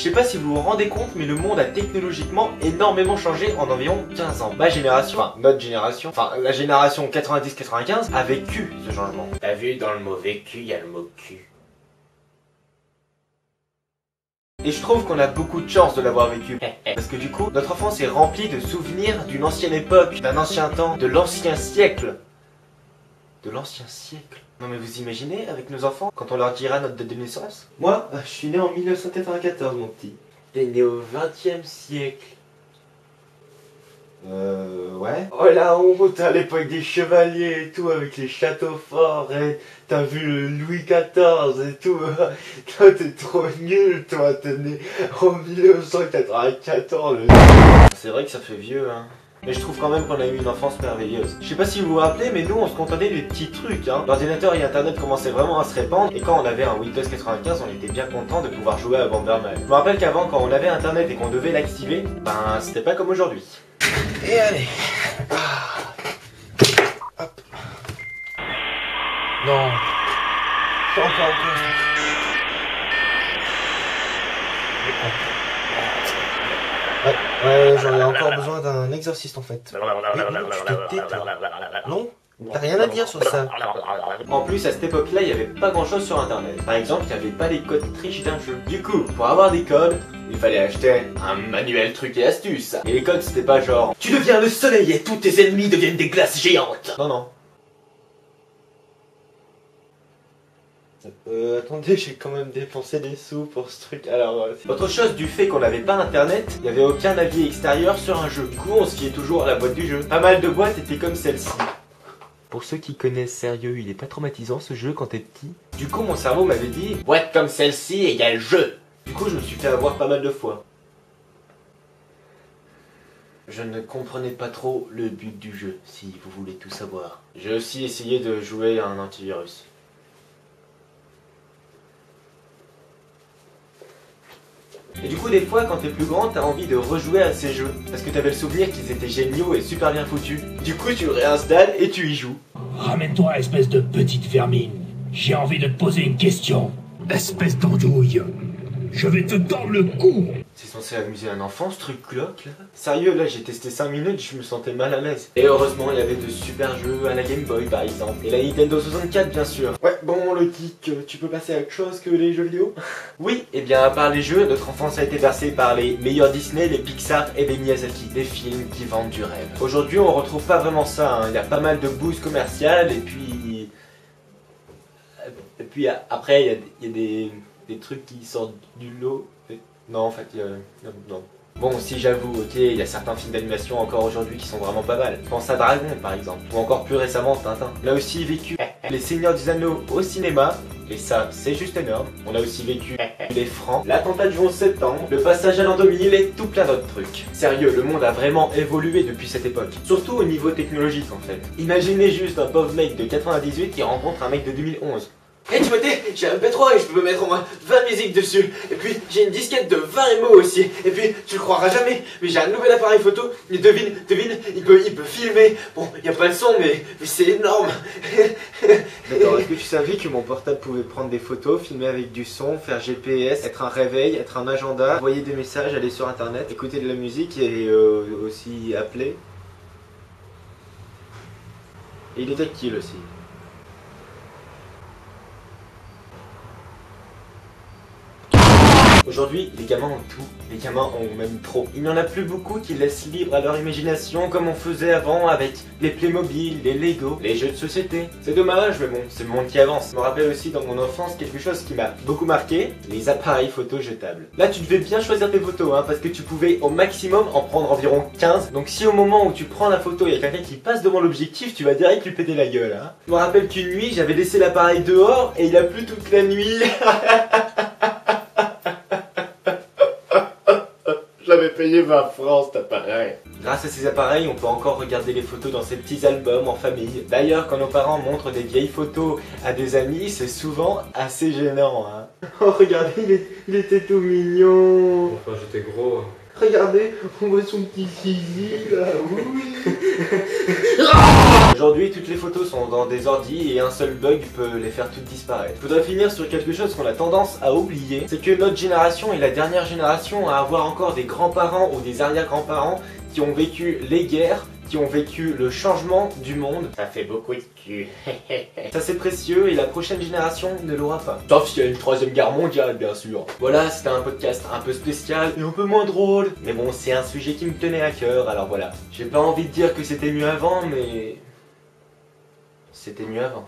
sais pas si vous vous rendez compte, mais le monde a technologiquement énormément changé en environ 15 ans. Ma génération, enfin notre génération, enfin la génération 90-95 a vécu ce changement. T'as vu, dans le mot vécu, il y a le mot cul. Et je trouve qu'on a beaucoup de chance de l'avoir vécu. Parce que du coup, notre enfance est remplie de souvenirs d'une ancienne époque, d'un ancien temps, de l'ancien siècle. De l'ancien siècle. Non mais vous imaginez avec nos enfants, quand on leur dira notre date de naissance? Moi, je suis né en 1994 mon petit. T'es né au 20e siècle. Ouais. Oh la honte à l'époque des chevaliers et tout, avec les châteaux forts, et t'as vu le Louis XIV et tout. Toi t'es trop nul, toi, t'es né en 1994. C'est vrai que ça fait vieux, hein. Mais je trouve quand même qu'on a eu une enfance merveilleuse. Je sais pas si vous vous rappelez, mais nous on se contentait des petits trucs, hein. L'ordinateur et internet commençaient vraiment à se répandre, et quand on avait un Windows 95, on était bien content de pouvoir jouer à Bomberman. Je me rappelle qu'avant, quand on avait internet et qu'on devait l'activer, ben c'était pas comme aujourd'hui. Et allez. Hop. Non. Encore. Ouais, j'en ai encore besoin d'un exorciste en fait. Non, t'as rien à dire sur ça. En plus, à cette époque-là, il n'y avait pas grand-chose sur internet. Par exemple, il n'y avait pas les codes triche d'un jeu. Du coup, pour avoir des codes, il fallait acheter un manuel truc et astuces. Et les codes, c'était pas genre tu deviens le soleil et tous tes ennemis deviennent des glaces géantes. Non, non. Attendez, j'ai quand même dépensé des sous pour ce truc. Alors, autre chose, du fait qu'on n'avait pas internet, il n'y avait aucun avis extérieur sur un jeu. Du coup, on se fiait toujours à la boîte du jeu. Pas mal de boîtes étaient comme celle-ci. Pour ceux qui connaissent sérieux, il est pas traumatisant ce jeu quand t'es petit. Du coup, mon cerveau m'avait dit boîte comme celle-ci égale jeu. Du coup, je me suis fait avoir pas mal de fois. Je ne comprenais pas trop le but du jeu, si vous voulez tout savoir. J'ai aussi essayé de jouer à un antivirus. Et du coup, des fois, quand t'es plus grand, t'as envie de rejouer à ces jeux. Parce que t'avais le souvenir qu'ils étaient géniaux et super bien foutus. Du coup, tu le réinstalles et tu y joues. Ramène-toi, espèce de petite vermine. J'ai envie de te poser une question. Espèce d'andouille. Je vais te tordre le cou. C'est censé amuser un enfant, ce truc-là, là. Sérieux, là, j'ai testé 5 minutes, je me sentais mal à l'aise. Et heureusement, il y avait de super jeux à la Game Boy, par exemple. Et la Nintendo 64, bien sûr. Ouais, bon, le geek, tu peux passer à autre chose que les jeux vidéo? Oui, et bien, à part les jeux, notre enfance a été bercée par les meilleurs Disney, les Pixar et les Miyazaki. Des films qui vendent du rêve. Aujourd'hui, on retrouve pas vraiment ça, hein. Il y a pas mal de boosts commerciales, et puis... après, il y a des trucs qui sortent du lot. Non, en fait, non. Bon, si j'avoue, ok, il y a certains films d'animation encore aujourd'hui qui sont vraiment pas mal. Pense à Dragon, par exemple. Ou encore plus récemment, Tintin. On a aussi vécu Les Seigneurs des Anneaux au cinéma. Et ça, c'est juste énorme. On a aussi vécu Les Francs, l'attentat du 11 septembre, le passage à l'an 2000 et tout plein d'autres trucs. Sérieux, le monde a vraiment évolué depuis cette époque. Surtout au niveau technologique, en fait. Imaginez juste un pauvre mec de 98 qui rencontre un mec de 2011. Et tu vois, j'ai un MP3 et je peux mettre au moins 20 musiques dessus. Et puis j'ai une disquette de 20 MO aussi. Et puis tu le croiras jamais, mais j'ai un nouvel appareil photo. Mais devine, il peut filmer. Bon, il n'y a pas le son, mais c'est énorme. D'accord, est-ce que tu savais que mon portable pouvait prendre des photos, filmer avec du son, faire GPS, être un réveil, être un agenda, envoyer des messages, aller sur internet, écouter de la musique et aussi appeler. Et il est tactile aussi. Aujourd'hui, les gamins ont tout. Les gamins ont même trop. Il n'y en a plus beaucoup qui laissent libre à leur imagination comme on faisait avant avec les Playmobil, les Lego, les jeux de société. C'est dommage, mais bon, c'est le monde qui avance. Je me rappelle aussi dans mon enfance quelque chose qui m'a beaucoup marqué, les appareils photo jetables. Là, tu devais bien choisir tes photos, hein, parce que tu pouvais au maximum en prendre environ 15. Donc si au moment où tu prends la photo, il y a quelqu'un qui passe devant l'objectif, tu vas direct lui péter la gueule. Hein. Je me rappelle qu'une nuit, j'avais laissé l'appareil dehors et il a plu toute la nuit. J'avais payé 20 francs cet appareil. Grâce à ces appareils, on peut encore regarder les photos dans ces petits albums en famille. D'ailleurs, quand nos parents montrent des vieilles photos à des amis, c'est souvent assez gênant. Hein. Oh, regardez, il était tout mignon. Enfin, j'étais gros. Regardez, on voit son petit zizi là, oui. Aujourd'hui, toutes les photos sont dans des ordis et un seul bug peut les faire toutes disparaître. Je voudrais finir sur quelque chose qu'on a tendance à oublier, c'est que notre génération est la dernière génération à avoir encore des grands-parents ou des arrière-grands-parents qui ont vécu les guerres, qui ont vécu le changement du monde. Ça fait beaucoup de cul. Ça c'est précieux et la prochaine génération ne l'aura pas. Sauf s'il y a une troisième guerre mondiale, bien sûr. Voilà, c'était un podcast un peu spécial et un peu moins drôle. Mais bon, c'est un sujet qui me tenait à cœur, alors voilà. J'ai pas envie de dire que c'était mieux avant, mais... c'était mieux avant.